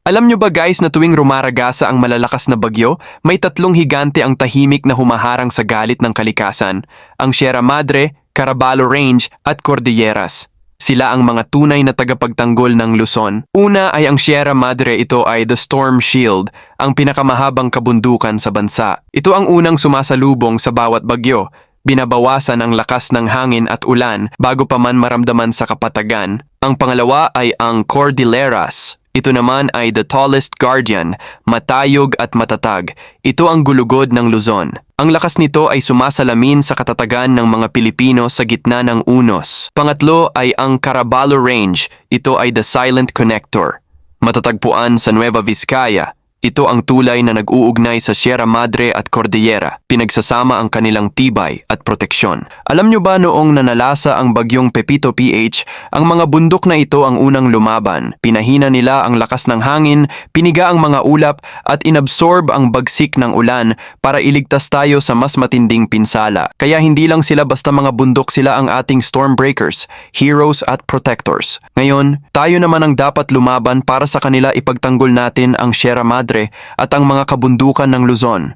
Alam nyo ba guys na tuwing rumaragasa ang malalakas na bagyo, may tatlong higante ang tahimik na humaharang sa galit ng kalikasan, ang Sierra Madre, Caraballo Range at Cordilleras. Sila ang mga tunay na tagapagtanggol ng Luzon. Una ay ang Sierra Madre, ito ay the Storm Shield, ang pinakamahabang kabundukan sa bansa. Ito ang unang sumasalubong sa bawat bagyo. Binabawasan ang lakas ng hangin at ulan bago pa man maramdaman sa kapatagan. Ang pangalawa ay ang Cordilleras. Ito naman ay the tallest guardian, matayog at matatag. Ito ang gulugod ng Luzon. Ang lakas nito ay sumasalamin sa katatagan ng mga Pilipino sa gitna ng unos. Pangatlo ay ang Caraballo Range. Ito ay the silent connector. Matatagpuan sa Nueva Vizcaya. Ito ang tulay na nag-uugnay sa Sierra Madre at Cordillera, pinagsasama ang kanilang tibay at proteksyon. Alam nyo ba noong nanalasa ang bagyong Pepito PH, ang mga bundok na ito ang unang lumaban. Pinahina nila ang lakas ng hangin, piniga ang mga ulap at inabsorb ang bagsik ng ulan para iligtas tayo sa mas matinding pinsala. Kaya hindi lang sila basta mga bundok, sila ang ating stormbreakers, heroes at protectors. Ngayon, tayo naman ang dapat lumaban para sa kanila. Ipagtanggol natin ang Sierra Madre at ang mga kabundukan ng Luzon.